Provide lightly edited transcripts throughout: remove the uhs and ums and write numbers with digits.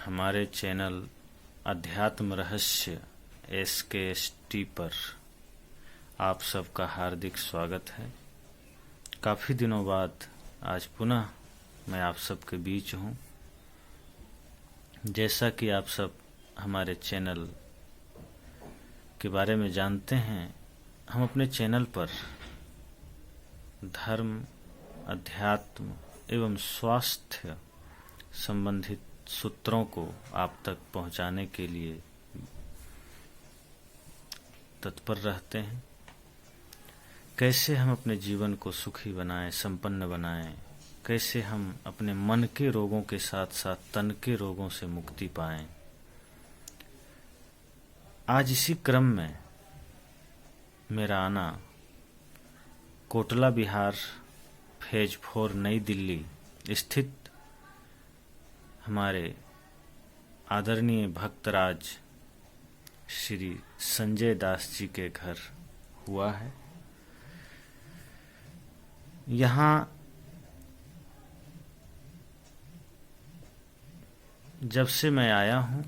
हमारे चैनल अध्यात्म रहस्य SKST पर आप सबका हार्दिक स्वागत है। काफ़ी दिनों बाद आज पुनः मैं आप सबके बीच हूँ। जैसा कि आप सब हमारे चैनल के बारे में जानते हैं, हम अपने चैनल पर धर्म, अध्यात्म एवं स्वास्थ्य संबंधित सूत्रों को आप तक पहुंचाने के लिए तत्पर रहते हैं। कैसे हम अपने जीवन को सुखी बनाएं, संपन्न बनाएं, कैसे हम अपने मन के रोगों के साथ साथ तन के रोगों से मुक्ति पाएं। आज इसी क्रम में मेरा आना कोटला बिहार फेज 4 नई दिल्ली स्थित हमारे आदरणीय भक्तराज श्री संजय दास जी के घर हुआ है। यहाँ जब से मैं आया हूँ,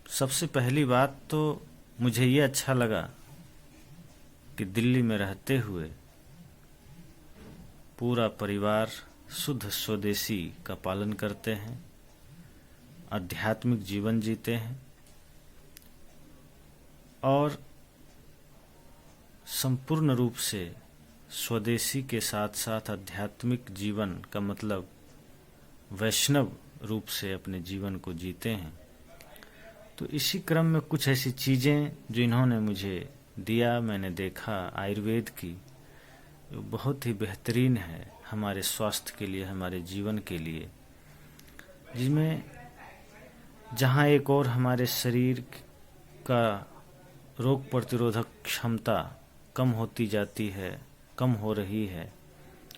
सबसे पहली बात तो मुझे ये अच्छा लगा कि दिल्ली में रहते हुए पूरा परिवार शुद्ध स्वदेशी का पालन करते हैं, आध्यात्मिक जीवन जीते हैं और संपूर्ण रूप से स्वदेशी के साथ साथ आध्यात्मिक जीवन का मतलब वैष्णव रूप से अपने जीवन को जीते हैं। तो इसी क्रम में कुछ ऐसी चीज़ें जो इन्होंने मुझे दिया, मैंने देखा आयुर्वेद की, बहुत ही बेहतरीन है हमारे स्वास्थ्य के लिए, हमारे जीवन के लिए, जिसमें जहाँ एक और हमारे शरीर का रोग प्रतिरोधक क्षमता कम होती जाती है, कम हो रही है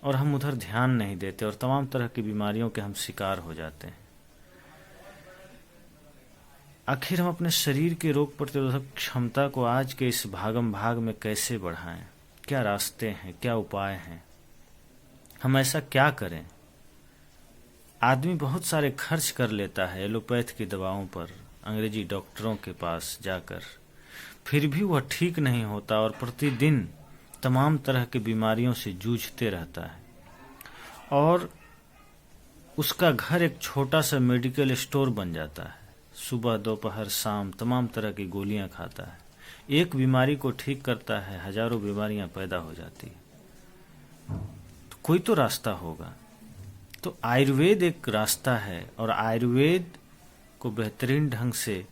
और हम उधर ध्यान नहीं देते और तमाम तरह की बीमारियों के हम शिकार हो जाते हैं। आखिर हम अपने शरीर के रोग प्रतिरोधक क्षमता को आज के इस भागम भाग में कैसे बढ़ाएं? क्या रास्ते हैं, क्या उपाय हैं? हम ऐसा क्या करें? आदमी बहुत सारे खर्च कर लेता है एलोपैथ की दवाओं पर, अंग्रेजी डॉक्टरों के पास जाकर, फिर भी वह ठीक नहीं होता और प्रतिदिन तमाम तरह की बीमारियों से जूझते रहता है और उसका घर एक छोटा सा मेडिकल स्टोर बन जाता है। सुबह, दोपहर, शाम तमाम तरह की गोलियां खाता है। एक बीमारी को ठीक करता है, हजारों बीमारियां पैदा हो जाती है। तो कोई तो रास्ता होगा। तो आयुर्वेद एक रास्ता है और आयुर्वेद को बेहतरीन ढंग से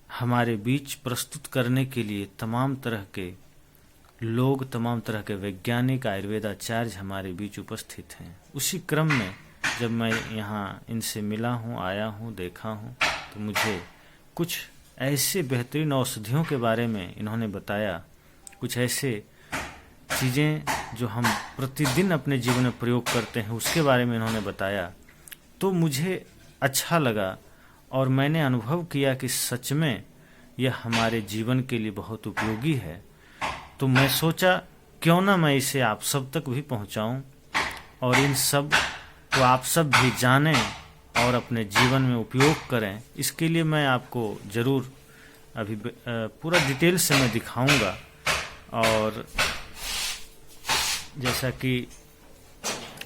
हमारे बीच प्रस्तुत करने के लिए तमाम तरह के लोग, तमाम तरह के वैज्ञानिक, आयुर्वेदाचार्य हमारे बीच उपस्थित हैं। उसी क्रम में जब मैं यहाँ इनसे मिला हूँ, आया हूँ, देखा हूँ, तो मुझे कुछ ऐसे बेहतरीन औषधियों के बारे में इन्होंने बताया, कुछ ऐसे चीज़ें जो हम प्रतिदिन अपने जीवन में प्रयोग करते हैं उसके बारे में इन्होंने बताया। तो मुझे अच्छा लगा और मैंने अनुभव किया कि सच में यह हमारे जीवन के लिए बहुत उपयोगी है। तो मैं सोचा क्यों ना मैं इसे आप सब तक भी पहुंचाऊं और इन सब को आप सब भी जानें और अपने जीवन में उपयोग करें। इसके लिए मैं आपको ज़रूर अभी पूरा डिटेल से मैं दिखाऊंगा। और जैसा कि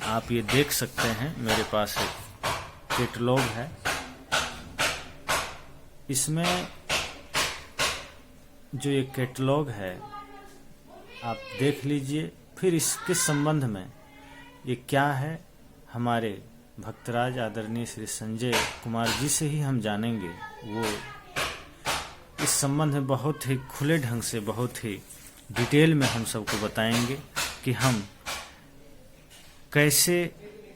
आप ये देख सकते हैं, मेरे पास एक कैटलॉग है। इसमें जो ये कैटलॉग है आप देख लीजिए, फिर इसके संबंध में ये क्या है हमारे भक्तराज आदरणीय श्री संजय कुमार जी से ही हम जानेंगे। वो इस संबंध में बहुत ही खुले ढंग से, बहुत ही डिटेल में हम सबको बताएंगे कि हम कैसे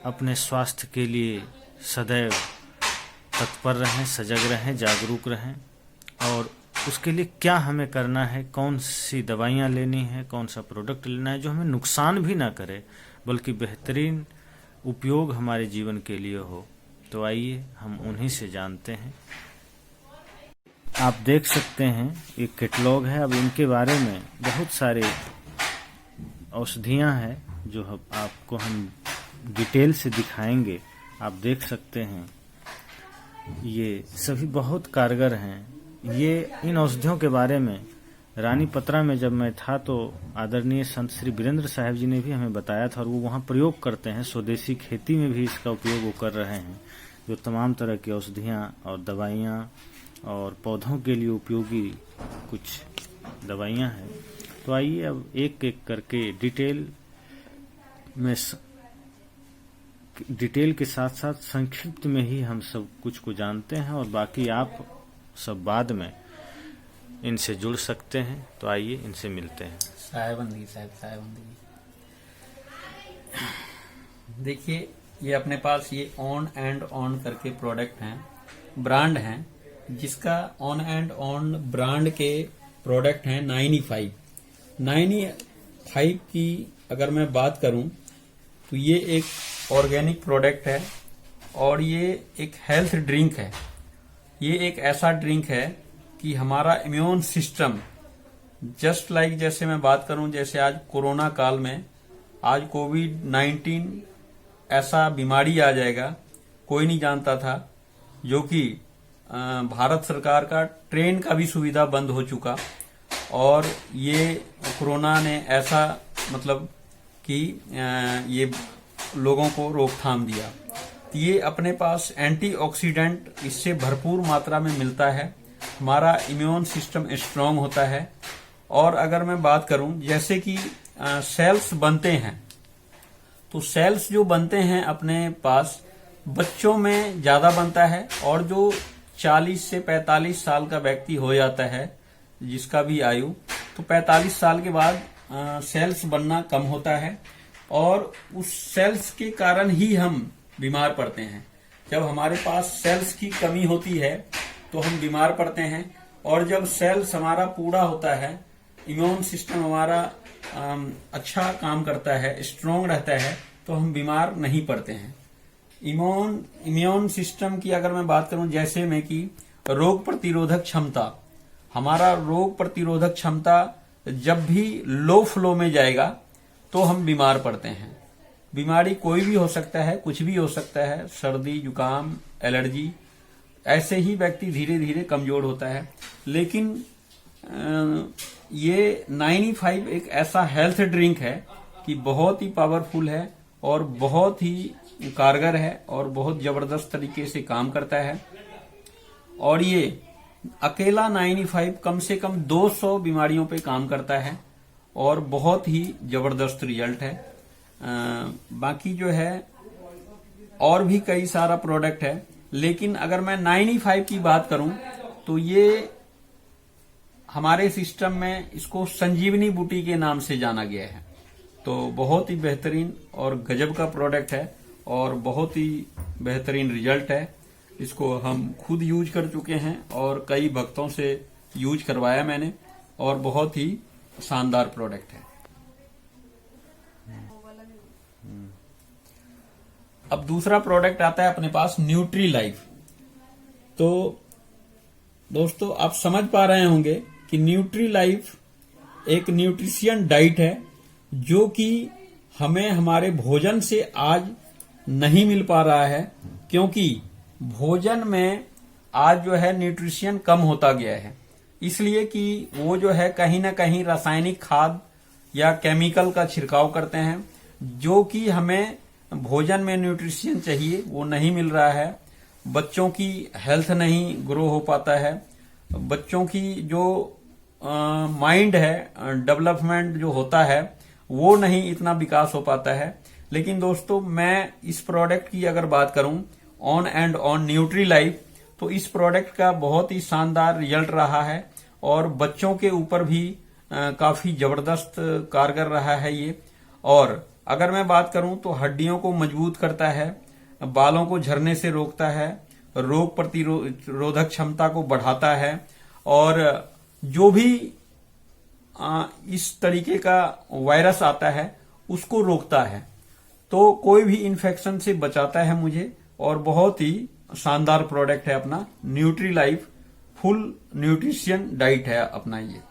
अपने स्वास्थ्य के लिए सदैव तत्पर रहें, सजग रहें, जागरूक रहें और उसके लिए क्या हमें करना है, कौन सी दवाइयाँ लेनी है, कौन सा प्रोडक्ट लेना है जो हमें नुकसान भी ना करे बल्कि बेहतरीन उपयोग हमारे जीवन के लिए हो। तो आइए हम उन्हीं से जानते हैं। आप देख सकते हैं ये कैटलॉग है। अब इनके बारे में बहुत सारे औषधियाँ हैं जो आपको हम डिटेल से दिखाएंगे आप देख सकते हैं, ये सभी बहुत कारगर हैं। ये इन औषधियों के बारे में रानी पत्रा में जब मैं था तो आदरणीय संत श्री वीरेंद्र साहब जी ने भी हमें बताया था, और वो वहाँ प्रयोग करते हैं। स्वदेशी खेती में भी इसका उपयोग वो कर रहे हैं, जो तमाम तरह की औषधियाँ और दवाइयाँ और पौधों के लिए उपयोगी कुछ दवाइयाँ हैं। तो आइए अब एक एक करके डिटेल के साथ साथ संक्षिप्त में ही हम सब कुछ को जानते हैं, और बाकी आप सब बाद में इनसे जुड़ सकते हैं। तो आइए इनसे मिलते हैं। साहेबंदी देखिए, ये अपने पास ये ऑन एंड ऑन करके प्रोडक्ट हैं, ब्रांड हैं, जिसका ऑन एंड ऑन ब्रांड के प्रोडक्ट हैं 95 की अगर मैं बात करूं तो ये एक ऑर्गेनिक प्रोडक्ट है, और ये एक हेल्थ ड्रिंक है। ये एक ऐसा ड्रिंक है कि हमारा इम्यून सिस्टम जस्ट लाइक, जैसे मैं बात करूं, जैसे आज कोरोना काल में आज कोविड-19 ऐसा बीमारी आ जाएगा, कोई नहीं जानता था, जो कि भारत सरकार का ट्रेन का भी सुविधा बंद हो चुका, और ये कोरोना ने ऐसा मतलब कि ये लोगों को रोकथाम दिया। तो ये अपने पास एंटीऑक्सीडेंट इससे भरपूर मात्रा में मिलता है, हमारा इम्यून सिस्टम स्ट्रांग होता है। और अगर मैं बात करूं, जैसे कि सेल्स बनते हैं, तो सेल्स जो बनते हैं अपने पास बच्चों में ज्यादा बनता है, और जो 40 से 45 साल का व्यक्ति हो जाता है, जिसका भी आयु, तो 45 साल के बाद सेल्स बनना कम होता है, और उस सेल्स के कारण ही हम बीमार पड़ते हैं। जब हमारे पास सेल्स की कमी होती है तो हम बीमार पड़ते हैं, और जब सेल्स हमारा पूरा होता है, इम्यून सिस्टम हमारा अच्छा काम करता है, स्ट्रांग रहता है, तो हम बीमार नहीं पड़ते हैं। इम्यून सिस्टम की अगर मैं बात करूं, जैसे में कि रोग प्रतिरोधक क्षमता, हमारा रोग प्रतिरोधक क्षमता जब भी लो फ्लो में जाएगा तो हम बीमार पड़ते हैं। बीमारी कोई भी हो सकता है, कुछ भी हो सकता है, सर्दी, जुकाम, एलर्जी, ऐसे ही व्यक्ति धीरे धीरे कमजोर होता है। लेकिन ये 95 एक ऐसा हेल्थ ड्रिंक है कि बहुत ही पावरफुल है, और बहुत ही कारगर है, और बहुत जबरदस्त तरीके से काम करता है। और ये अकेला 95 कम से कम 200 बीमारियों पे काम करता है, और बहुत ही जबरदस्त रिजल्ट है। बाकी जो है और भी कई सारा प्रोडक्ट है, लेकिन अगर मैं 95 की बात करूं तो ये हमारे सिस्टम में इसको संजीवनी बूटी के नाम से जाना गया है। तो बहुत ही बेहतरीन और गजब का प्रोडक्ट है, और बहुत ही बेहतरीन रिजल्ट है। इसको हम खुद यूज कर चुके हैं, और कई भक्तों से यूज करवाया मैंने, और बहुत ही शानदार प्रोडक्ट है। अब दूसरा प्रोडक्ट आता है अपने पास, न्यूट्री लाइफ। तो दोस्तों, आप समझ पा रहे होंगे कि न्यूट्री लाइफ एक न्यूट्रिशियन डाइट है, जो कि हमें हमारे भोजन से आज नहीं मिल पा रहा है, क्योंकि भोजन में आज जो है न्यूट्रिशन कम होता गया है। इसलिए कि वो जो है कहीं ना कहीं रासायनिक खाद या केमिकल का छिड़काव करते हैं, जो कि हमें भोजन में न्यूट्रिशन चाहिए वो नहीं मिल रहा है। बच्चों की हेल्थ नहीं ग्रो हो पाता है, बच्चों की जो माइंड है, डेवलपमेंट जो होता है, वो नहीं इतना विकास हो पाता है। लेकिन दोस्तों, मैं इस प्रोडक्ट की अगर बात करूं, on and on nutri life, तो इस प्रोडक्ट का बहुत ही शानदार रिजल्ट रहा है, और बच्चों के ऊपर भी काफी जबरदस्त कारगर रहा है ये। और अगर मैं बात करूं तो हड्डियों को मजबूत करता है, बालों को झड़ने से रोकता है, रोग प्रतिरोधक क्षमता को बढ़ाता है, और जो भी इस तरीके का वायरस आता है उसको रोकता है। तो कोई भी इन्फेक्शन से बचाता है मुझे, और बहुत ही शानदार प्रोडक्ट है अपना nutri life. Full nutrition diet है अपना ये।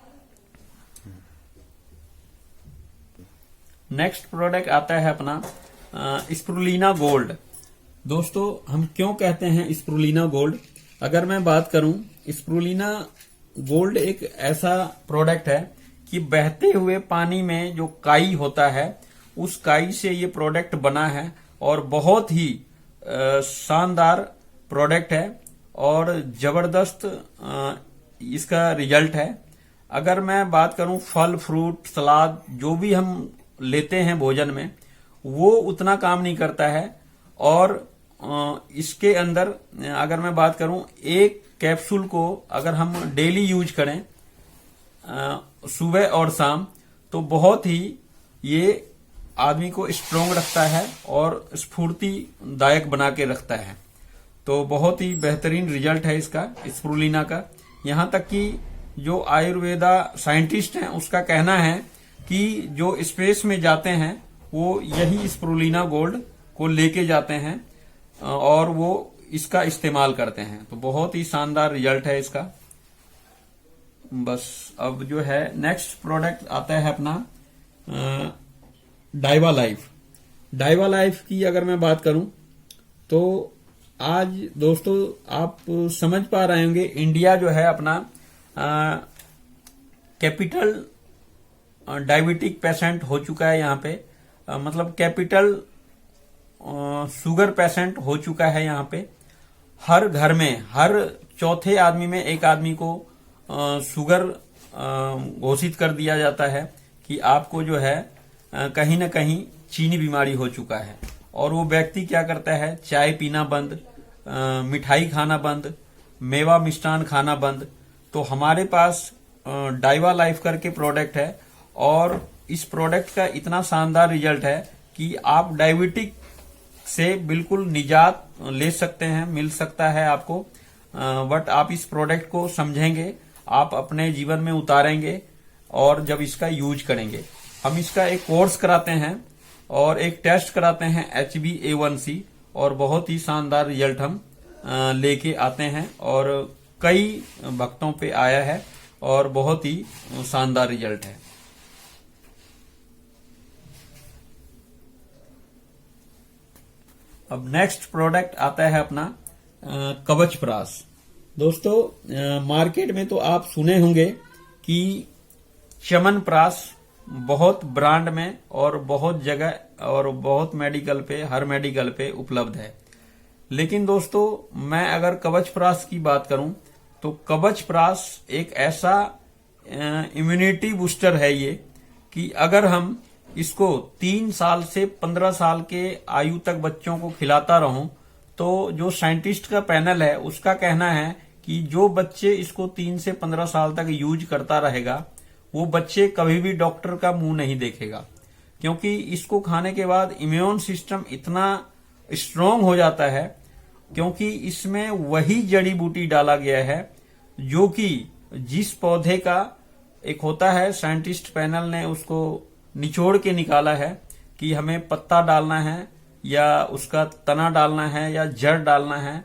नेक्स्ट प्रोडक्ट आता है अपना स्प्रुलिना गोल्ड। दोस्तों हम क्यों कहते हैं स्प्रुलिना गोल्ड? अगर मैं बात करूं, स्प्रुलिना गोल्ड एक ऐसा प्रोडक्ट है कि बहते हुए पानी में जो काई होता है उस काई से ये प्रोडक्ट बना है और बहुत ही शानदार प्रोडक्ट है और जबरदस्त इसका रिजल्ट है। अगर मैं बात करूं फल फ्रूट सलाद जो भी हम लेते हैं भोजन में वो उतना काम नहीं करता है और इसके अंदर अगर मैं बात करूं एक कैप्सूल को अगर हम डेली यूज करें सुबह और शाम तो बहुत ही ये आदमी को स्ट्रोंग रखता है और स्फूर्तिदायक बना के रखता है। तो बहुत ही बेहतरीन रिजल्ट है इसका स्प्रुलिना का। यहां तक कि जो आयुर्वेदा साइंटिस्ट हैं उसका कहना है कि जो स्पेस में जाते हैं वो यही स्प्रुलिना गोल्ड को लेके जाते हैं और वो इसका इस्तेमाल करते हैं। तो बहुत ही शानदार रिजल्ट है इसका। बस अब जो है नेक्स्ट प्रोडक्ट आता है अपना डाइवा लाइफ। डाइवा लाइफ की अगर मैं बात करूं तो आज दोस्तों आप समझ पा रहे होंगे इंडिया जो है अपना कैपिटल डायबिटिक पेशेंट हो चुका है। यहाँ पे मतलब कैपिटल शुगर पेशेंट हो चुका है। यहाँ पे हर घर में हर चौथे आदमी में एक आदमी को शुगर घोषित कर दिया जाता है कि आपको जो है कहीं न कहीं चीनी बीमारी हो चुका है। और वो व्यक्ति क्या करता है, चाय पीना बंद, मिठाई खाना बंद, मेवा मिष्ठान खाना बंद। तो हमारे पास डाइवा लाइफ करके प्रोडक्ट है और इस प्रोडक्ट का इतना शानदार रिजल्ट है कि आप डायबिटिक से बिल्कुल निजात ले सकते हैं, मिल सकता है आपको। बट आप इस प्रोडक्ट को समझेंगे, आप अपने जीवन में उतारेंगे और जब इसका यूज करेंगे। हम इसका एक कोर्स कराते हैं और एक टेस्ट कराते हैं HbA1c और बहुत ही शानदार रिजल्ट हम लेके आते हैं और कई भक्तों पे आया है और बहुत ही शानदार रिजल्ट है। अब नेक्स्ट प्रोडक्ट आता है अपना कवच प्राश। दोस्तों मार्केट में तो आप सुने होंगे कि चमन प्राश बहुत ब्रांड में और बहुत जगह और बहुत मेडिकल पे, हर मेडिकल पे उपलब्ध है। लेकिन दोस्तों मैं अगर कवच प्राश की बात करूं तो कवच प्राश एक ऐसा इम्यूनिटी बूस्टर है ये कि अगर हम इसको 3 साल से 15 साल के आयु तक बच्चों को खिलाता रहूं तो जो साइंटिस्ट का पैनल है उसका कहना है कि जो बच्चे इसको 3 से 15 साल तक यूज करता रहेगा वो बच्चे कभी भी डॉक्टर का मुंह नहीं देखेगा, क्योंकि इसको खाने के बाद इम्यून सिस्टम इतना स्ट्रांग हो जाता है क्योंकि इसमें वही जड़ी बूटी डाला गया है जो कि जिस पौधे का एक होता है, साइंटिस्ट पैनल ने उसको निचोड़ के निकाला है कि हमें पत्ता डालना है या उसका तना डालना है या जड़ डालना है,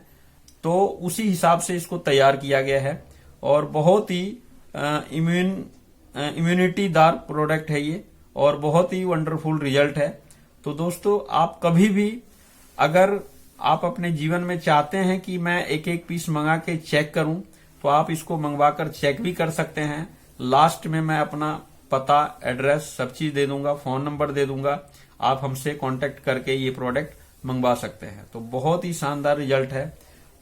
तो उसी हिसाब से इसको तैयार किया गया है और बहुत ही इम्यूनिटी दार प्रोडक्ट है ये और बहुत ही वंडरफुल रिजल्ट है। तो दोस्तों आप कभी भी अगर आप अपने जीवन में चाहते हैं कि मैं एक एक पीस मंगा के चेक करूं तो आप इसको मंगवाकर चेक भी कर सकते हैं। लास्ट में मैं अपना पता, एड्रेस सब चीज दे दूंगा, फोन नंबर दे दूंगा, आप हमसे कांटेक्ट करके ये प्रोडक्ट मंगवा सकते हैं। तो बहुत ही शानदार रिजल्ट है।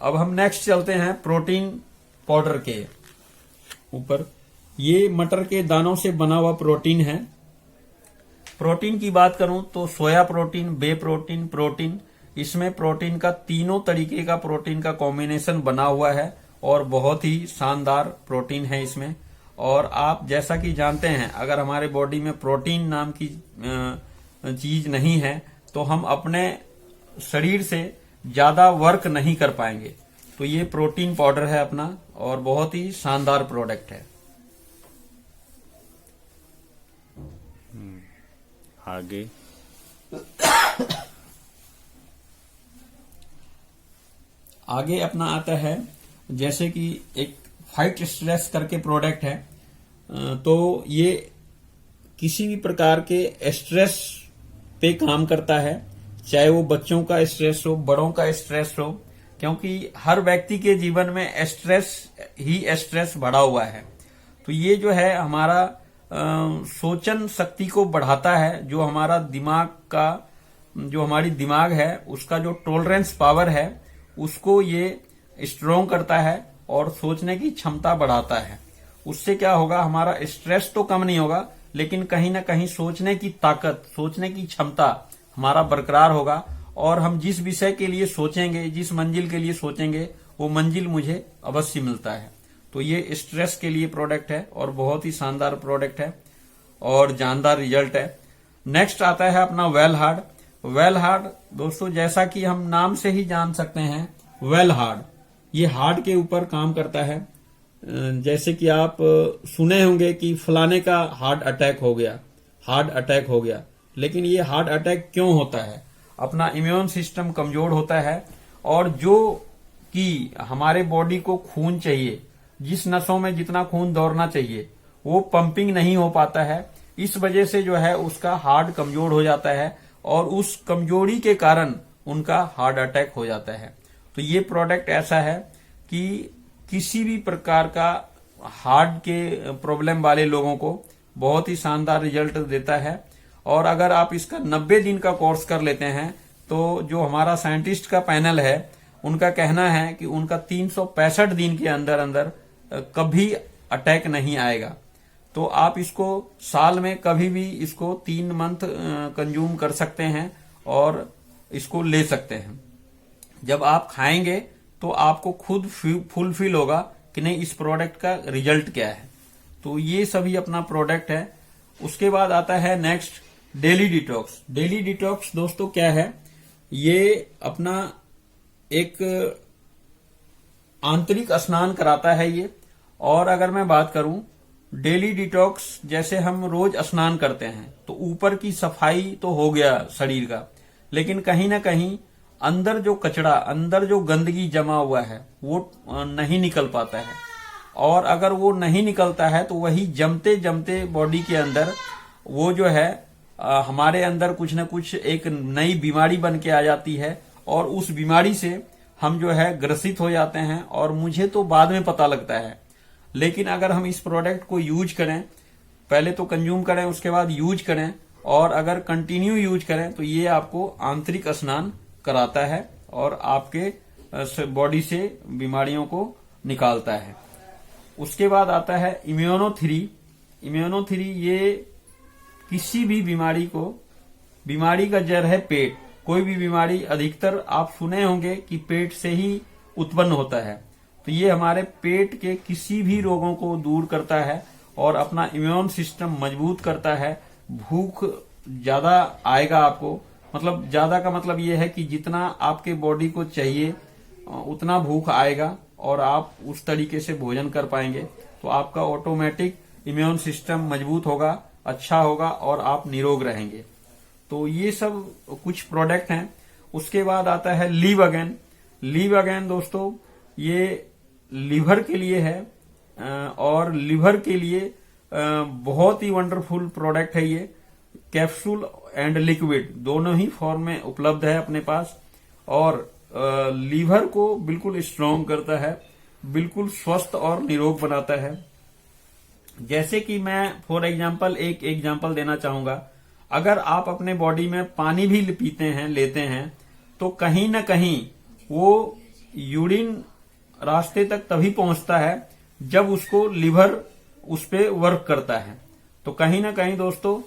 अब हम नेक्स्ट चलते हैं प्रोटीन पाउडर के ऊपर। ये मटर के दानों से बना हुआ प्रोटीन है। प्रोटीन की बात करूं तो सोया प्रोटीन, बे प्रोटीन, प्रोटीन, इसमें प्रोटीन का तीनों तरीके का प्रोटीन का कॉम्बिनेशन बना हुआ है और बहुत ही शानदार प्रोटीन है इसमें। और आप जैसा कि जानते हैं अगर हमारे बॉडी में प्रोटीन नाम की चीज नहीं है तो हम अपने शरीर से ज्यादा वर्क नहीं कर पाएंगे। तो ये प्रोटीन पाउडर है अपना और बहुत ही शानदार प्रोडक्ट है। आगे आगे अपना आता है जैसे कि एक फाइट स्ट्रेस करके प्रोडक्ट है। तो ये किसी भी प्रकार के स्ट्रेस पे काम करता है, चाहे वो बच्चों का स्ट्रेस हो, बड़ों का स्ट्रेस हो, क्योंकि हर व्यक्ति के जीवन में स्ट्रेस ही स्ट्रेस बढ़ा हुआ है। तो ये जो है हमारा सोचन शक्ति को बढ़ाता है, जो हमारा दिमाग का, जो हमारी दिमाग है उसका जो टॉलरेंस पावर है उसको ये स्ट्रोंग करता है और सोचने की क्षमता बढ़ाता है। उससे क्या होगा, हमारा स्ट्रेस तो कम नहीं होगा, लेकिन कहीं ना कहीं सोचने की ताकत, सोचने की क्षमता हमारा बरकरार होगा, और हम जिस विषय के लिए सोचेंगे, जिस मंजिल के लिए सोचेंगे, वो मंजिल मुझे अवश्य मिलता है। तो ये स्ट्रेस के लिए प्रोडक्ट है और बहुत ही शानदार प्रोडक्ट है और जानदार रिजल्ट है। नेक्स्ट आता है अपना वेल हार्ड। वेल हार्ड दोस्तों, जैसा कि हम नाम से ही जान सकते हैं, वेल हार्ड ये हार्ट के ऊपर काम करता है। जैसे कि आप सुने होंगे कि फलाने का हार्ट अटैक हो गया, हार्ट अटैक हो गया, लेकिन ये हार्ट अटैक क्यों होता है? अपना इम्यून सिस्टम कमजोर होता है, और जो कि हमारे बॉडी को खून चाहिए, जिस नसों में जितना खून दौड़ना चाहिए वो पंपिंग नहीं हो पाता है। इस वजह से जो है उसका हार्ट कमजोर हो जाता है, और उस कमजोरी के कारण उनका हार्ट अटैक हो जाता है। तो ये प्रोडक्ट ऐसा है कि किसी भी प्रकार का हार्ट के प्रॉब्लम वाले लोगों को बहुत ही शानदार रिजल्ट देता है। और अगर आप इसका 90 दिन का कोर्स कर लेते हैं, तो जो हमारा साइंटिस्ट का पैनल है उनका कहना है कि उनका 365 दिन के अंदर अंदर कभी अटैक नहीं आएगा। तो आप इसको साल में कभी भी इसको 3 मंथ कंज्यूम कर सकते हैं और इसको ले सकते हैं। जब आप खाएंगे तो आपको खुद फुलफिल होगा कि नहीं, इस प्रोडक्ट का रिजल्ट क्या है। तो ये सभी अपना प्रोडक्ट है। उसके बाद आता है next daily detox. Daily detox दोस्तों क्या है, ये अपना एक आंतरिक स्नान कराता है ये। और अगर मैं बात करूं डेली डिटॉक्स, जैसे हम रोज स्नान करते हैं तो ऊपर की सफाई तो हो गया शरीर का, लेकिन कहीं ना कहीं अंदर जो कचरा, अंदर जो गंदगी जमा हुआ है वो नहीं निकल पाता है। और अगर वो नहीं निकलता है तो वही जमते जमते बॉडी के अंदर वो जो है हमारे अंदर कुछ न कुछ एक नई बीमारी बन के आ जाती है, और उस बीमारी से हम जो है ग्रसित हो जाते हैं। और मुझे तो बाद में पता लगता है, लेकिन अगर हम इस प्रोडक्ट को यूज करें, पहले तो कंज्यूम करें, उसके बाद यूज करें, और अगर कंटिन्यू यूज करें तो ये आपको आंतरिक स्नान कराता है और आपके बॉडी से बीमारियों को निकालता है। उसके बाद आता है इम्यूनो3। इम्यूनो3 ये किसी भी बीमारी को, बीमारी का जड़ है पेट। कोई भी बीमारी अधिकतर आप सुने होंगे कि पेट से ही उत्पन्न होता है, तो ये हमारे पेट के किसी भी रोगों को दूर करता है और अपना इम्यून सिस्टम मजबूत करता है। भूख ज्यादा आएगा आपको, मतलब ज्यादा का मतलब ये है कि जितना आपके बॉडी को चाहिए उतना भूख आएगा और आप उस तरीके से भोजन कर पाएंगे। तो आपका ऑटोमेटिक इम्यून सिस्टम मजबूत होगा, अच्छा होगा और आप निरोग रहेंगे। तो ये सब कुछ प्रोडक्ट हैं। उसके बाद आता है लिव अगेन। लिव अगेन दोस्तों ये लीवर के लिए है, और लीवर के लिए बहुत ही वंडरफुल प्रोडक्ट है ये। कैप्सूल एंड लिक्विड दोनों ही फॉर्म में उपलब्ध है अपने पास, और लीवर को बिल्कुल स्ट्रॉन्ग करता है, बिल्कुल स्वस्थ और निरोग बनाता है। जैसे कि मैं फॉर एग्जांपल एक एग्जांपल देना चाहूंगा, अगर आप अपने बॉडी में पानी भी पीते हैं, लेते हैं, तो कहीं ना कहीं वो यूरिन रास्ते तक तभी पहुंचता है जब उसको लिवर उस पे वर्क करता है। तो कहीं ना कहीं दोस्तों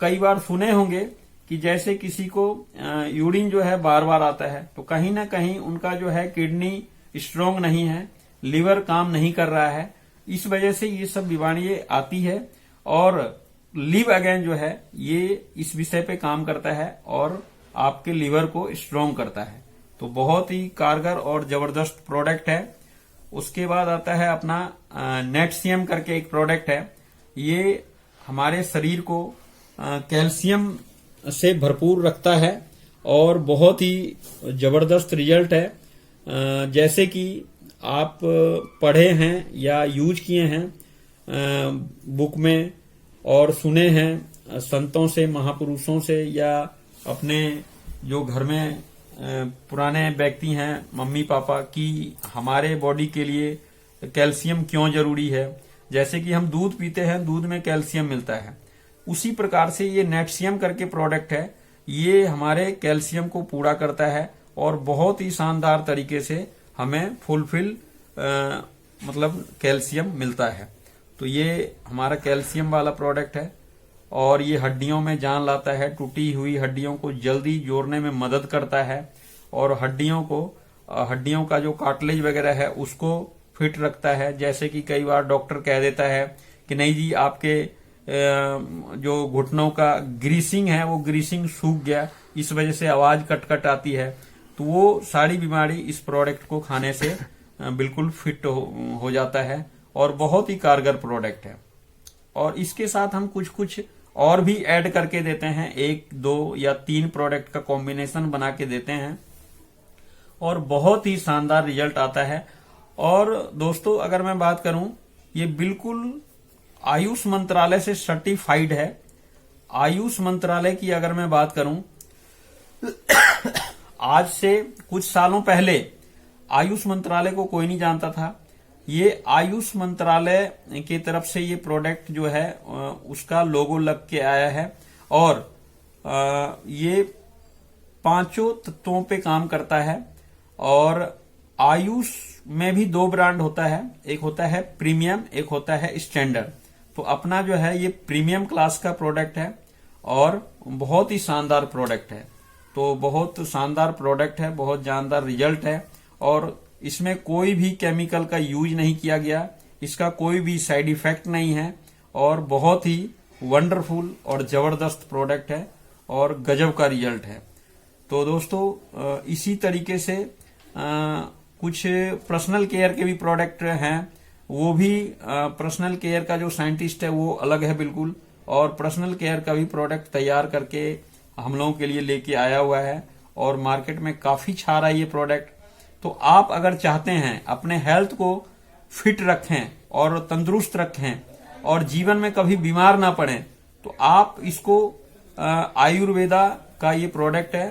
कई बार सुने होंगे कि जैसे किसी को यूरिन जो है बार बार आता है, तो कहीं ना कहीं उनका जो है किडनी स्ट्रांग नहीं है, लिवर काम नहीं कर रहा है। इस वजह से ये सब बीमारियां आती है, और लिव अगेन जो है ये इस विषय पे काम करता है और आपके लिवर को स्ट्रांग करता है। तो बहुत ही कारगर और जबरदस्त प्रोडक्ट है। उसके बाद आता है अपना नेटसीएम करके एक प्रोडक्ट है। ये हमारे शरीर को कैल्शियम से भरपूर रखता है और बहुत ही जबरदस्त रिजल्ट है। जैसे कि आप पढ़े हैं या यूज किए हैं बुक में और सुने हैं संतों से, महापुरुषों से, या अपने जो घर में पुराने व्यक्ति हैं, मम्मी पापा, कि हमारे बॉडी के लिए कैल्शियम क्यों जरूरी है। जैसे कि हम दूध पीते हैं, दूध में कैल्शियम मिलता है, उसी प्रकार से ये नेटशियम करके प्रोडक्ट है, ये हमारे कैल्शियम को पूरा करता है और बहुत ही शानदार तरीके से हमें फुलफिल मतलब कैल्शियम मिलता है। तो ये हमारा कैल्शियम वाला प्रोडक्ट है और ये हड्डियों में जान लाता है, टूटी हुई हड्डियों को जल्दी जोड़ने में मदद करता है और हड्डियों का जो कार्टिलेज वगैरह है उसको फिट रखता है। जैसे कि कई बार डॉक्टर कह देता है कि नहीं जी, आपके जो घुटनों का ग्रीसिंग है वो ग्रीसिंग सूख गया, इस वजह से आवाज कट आती है, तो वो सारी बीमारी इस प्रोडक्ट को खाने से बिल्कुल फिट हो जाता है और बहुत ही कारगर प्रोडक्ट है। और इसके साथ हम कुछ और भी ऐड करके देते हैं, 1, 2 या 3 प्रोडक्ट का कॉम्बिनेशन बना के देते हैं और बहुत ही शानदार रिजल्ट आता है। और दोस्तों, अगर मैं बात करूं, ये बिल्कुल आयुष मंत्रालय से सर्टिफाइड है। आयुष मंत्रालय की अगर मैं बात करूं, आज से कुछ सालों पहले आयुष मंत्रालय को कोई नहीं जानता था। ये आयुष मंत्रालय की तरफ से ये प्रोडक्ट जो है उसका लोगो लग के आया है और ये 5 तत्वों पे काम करता है। और आयुष में भी 2 ब्रांड होता है, एक होता है प्रीमियम, एक होता है स्टैंडर्ड। तो अपना जो है ये प्रीमियम क्लास का प्रोडक्ट है और बहुत ही शानदार प्रोडक्ट है। तो बहुत शानदार प्रोडक्ट है, बहुत जानदार रिजल्ट है और इसमें कोई भी केमिकल का यूज नहीं किया गया, इसका कोई भी साइड इफेक्ट नहीं है और बहुत ही वंडरफुल और जबरदस्त प्रोडक्ट है और गजब का रिजल्ट है। तो दोस्तों, इसी तरीके से कुछ पर्सनल केयर के भी प्रोडक्ट हैं, वो भी पर्सनल केयर का जो साइंटिस्ट है वो अलग है बिल्कुल, और पर्सनल केयर का भी प्रोडक्ट तैयार करके हम लोगों के लिए लेके आया हुआ है और मार्केट में काफी छा रहा है ये प्रोडक्ट। तो आप अगर चाहते हैं अपने हेल्थ को फिट रखें और तंदुरुस्त रखें और जीवन में कभी बीमार ना पड़ें, तो आप इसको आयुर्वेदा का ये प्रोडक्ट है,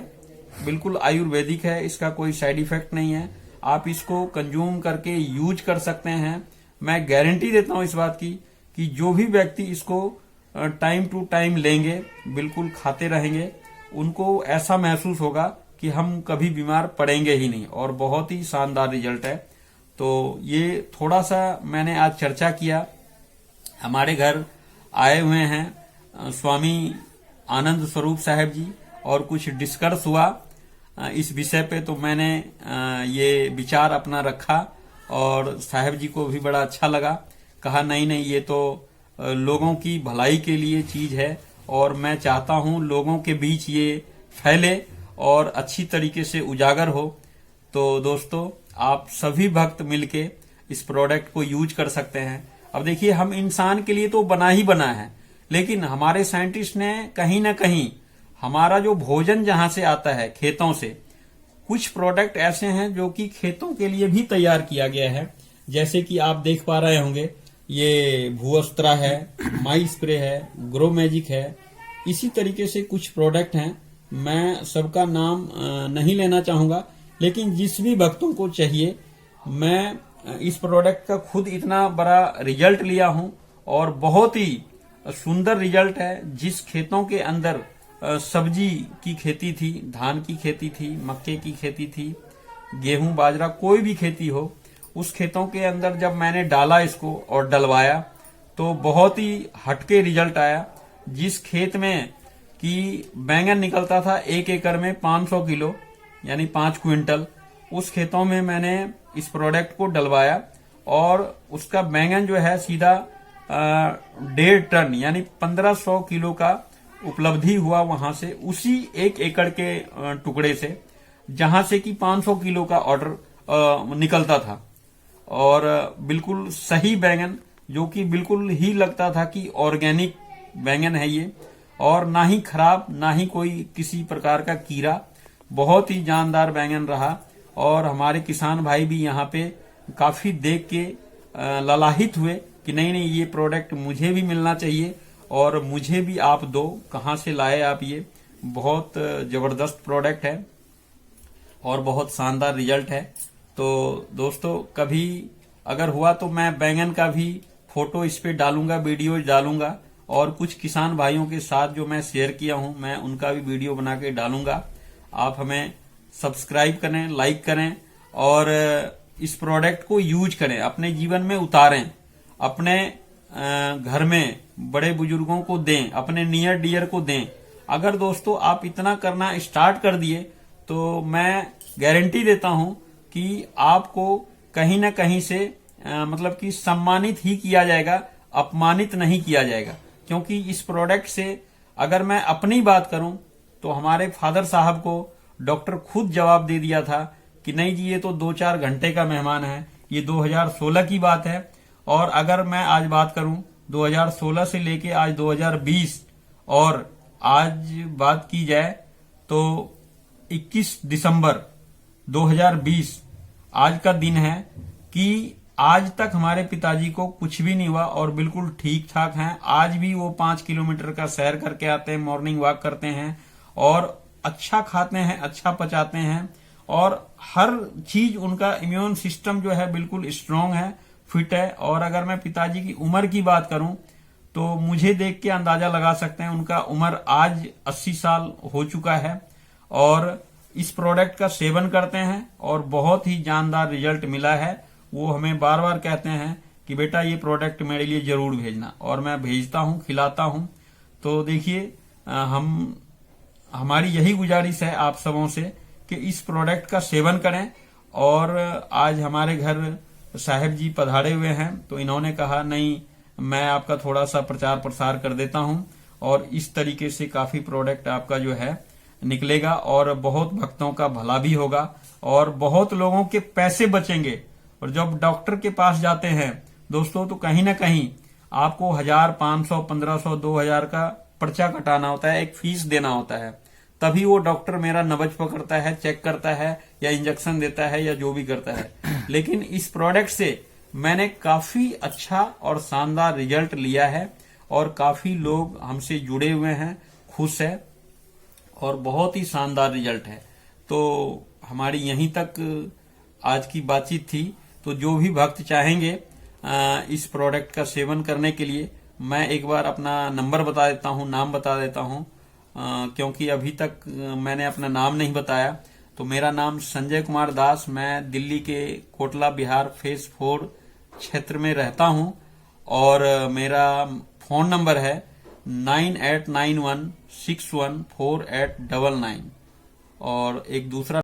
बिल्कुल आयुर्वेदिक है, इसका कोई साइड इफेक्ट नहीं है। आप इसको कंज्यूम करके यूज कर सकते हैं। मैं गारंटी देता हूं इस बात की कि जो भी व्यक्ति इसको टाइम टू टाइम लेंगे, बिल्कुल खाते रहेंगे, उनको ऐसा महसूस होगा कि हम कभी बीमार पड़ेंगे ही नहीं और बहुत ही शानदार रिजल्ट है। तो ये थोड़ा सा मैंने आज चर्चा किया। हमारे घर आए हुए हैं स्वामी आनंद स्वरूप साहब जी और कुछ डिस्कस हुआ इस विषय पे, तो मैंने ये विचार अपना रखा और साहब जी को भी बड़ा अच्छा लगा। कहा नहीं ये तो लोगों की भलाई के लिए चीज है और मैं चाहता हूं लोगों के बीच ये फैले और अच्छी तरीके से उजागर हो। तो दोस्तों, आप सभी भक्त मिलके इस प्रोडक्ट को यूज कर सकते हैं। अब देखिए, हम इंसान के लिए तो बना ही बना है, लेकिन हमारे साइंटिस्ट ने कहीं ना कहीं हमारा जो भोजन जहां से आता है खेतों से, कुछ प्रोडक्ट ऐसे हैं जो कि खेतों के लिए भी तैयार किया गया है। जैसे कि आप देख पा रहे होंगे, ये भूअस्त्रा है, माई स्प्रे है, ग्रो मैजिक है, इसी तरीके से कुछ प्रोडक्ट हैं। मैं सबका नाम नहीं लेना चाहूंगा, लेकिन जिस भी भक्तों को चाहिए, मैं इस प्रोडक्ट का खुद इतना बड़ा रिजल्ट लिया हूं और बहुत ही सुंदर रिजल्ट है। जिस खेतों के अंदर सब्जी की खेती थी, धान की खेती थी, मक्के की खेती थी, गेहूं बाजरा कोई भी खेती हो, उस खेतों के अंदर जब मैंने डाला इसको और डलवाया तो बहुत ही हटके रिजल्ट आया। जिस खेत में कि बैंगन निकलता था 1 एकड़ में 500 किलो यानी 5 क्विंटल, उस खेतों में मैंने इस प्रोडक्ट को डलवाया और उसका बैंगन जो है सीधा 1.5 टन यानी 1500 किलो का उपलब्धि हुआ वहां से, उसी 1 एकड़ के टुकड़े से, जहां से कि 500 किलो का ऑर्डर निकलता था। और बिल्कुल सही बैंगन, जो कि बिल्कुल ही लगता था कि ऑर्गेनिक बैंगन है ये, और ना ही खराब ना ही कोई किसी प्रकार का कीड़ा, बहुत ही जानदार बैंगन रहा। और हमारे किसान भाई भी यहाँ पे काफी देख के ललाहित हुए कि नहीं ये प्रोडक्ट मुझे भी मिलना चाहिए और मुझे भी आप दो, कहाँ से लाए आप ये। बहुत जबरदस्त प्रोडक्ट है और बहुत शानदार रिजल्ट है। तो दोस्तों कभी अगर हुआ तो मैं बैंगन का भी फोटो इस पे डालूंगा, वीडियो डालूंगा, और कुछ किसान भाइयों के साथ जो मैं शेयर किया हूं मैं उनका भी वीडियो बना के डालूंगा। आप हमें सब्सक्राइब करें, लाइक करें और इस प्रोडक्ट को यूज करें, अपने जीवन में उतारें, अपने घर में बड़े बुजुर्गों को दें, अपने नियर डियर को दें। अगर दोस्तों आप इतना करना स्टार्ट कर दिए तो मैं गारंटी देता हूं कि आपको कहीं ना कहीं से मतलब कि सम्मानित ही किया जाएगा, अपमानित नहीं किया जाएगा। क्योंकि इस प्रोडक्ट से अगर मैं अपनी बात करूं तो हमारे फादर साहब को डॉक्टर खुद जवाब दे दिया था कि नहीं जी ये तो 2-4 घंटे का मेहमान है। ये 2016 की बात है। और अगर मैं आज बात करूं 2016 से लेके आज 2020 और आज बात की जाए तो 21 दिसंबर 2020 आज का दिन है कि आज तक हमारे पिताजी को कुछ भी नहीं हुआ और बिल्कुल ठीक ठाक हैं। आज भी वो 5 किलोमीटर का सैर करके आते हैं, मॉर्निंग वॉक करते हैं और अच्छा खाते हैं, अच्छा पचाते हैं और हर चीज उनका इम्यून सिस्टम जो है बिल्कुल स्ट्रांग है, फिट है। और अगर मैं पिताजी की उम्र की बात करूं तो मुझे देख के अंदाजा लगा सकते हैं उनका उम्र आज 80 साल हो चुका है और इस प्रोडक्ट का सेवन करते हैं और बहुत ही जानदार रिजल्ट मिला है। वो हमें बार बार कहते हैं कि बेटा ये प्रोडक्ट मेरे लिए जरूर भेजना, और मैं भेजता हूं, खिलाता हूं। तो देखिए हमारी यही गुजारिश है आप सबों से कि इस प्रोडक्ट का सेवन करें। और आज हमारे घर साहब जी पधारे हुए हैं तो इन्होंने कहा नहीं मैं आपका थोड़ा सा प्रचार प्रसार कर देता हूं और इस तरीके से काफी प्रोडक्ट आपका जो है निकलेगा और बहुत भक्तों का भला भी होगा और बहुत लोगों के पैसे बचेंगे। और जब डॉक्टर के पास जाते हैं दोस्तों तो कहीं ना कहीं आपको 1000, 500, 1500, 2000 का पर्चा कटाना होता है, एक फीस देना होता है, तभी वो डॉक्टर मेरा नब्ज पकड़ता है, चेक करता है या इंजेक्शन देता है या जो भी करता है। लेकिन इस प्रोडक्ट से मैंने काफी अच्छा और शानदार रिजल्ट लिया है और काफी लोग हमसे जुड़े हुए हैं, खुश है और बहुत ही शानदार रिजल्ट है। तो हमारी यहीं तक आज की बातचीत थी। तो जो भी भक्त चाहेंगे इस प्रोडक्ट का सेवन करने के लिए मैं एक बार अपना नंबर बता देता हूं, नाम बता देता हूं, क्योंकि अभी तक मैंने अपना नाम नहीं बताया। तो मेरा नाम संजय कुमार दास, मैं दिल्ली के कोटला बिहार फेज 4 क्षेत्र में रहता हूं और मेरा फोन नंबर है 9891614899 और एक दूसरा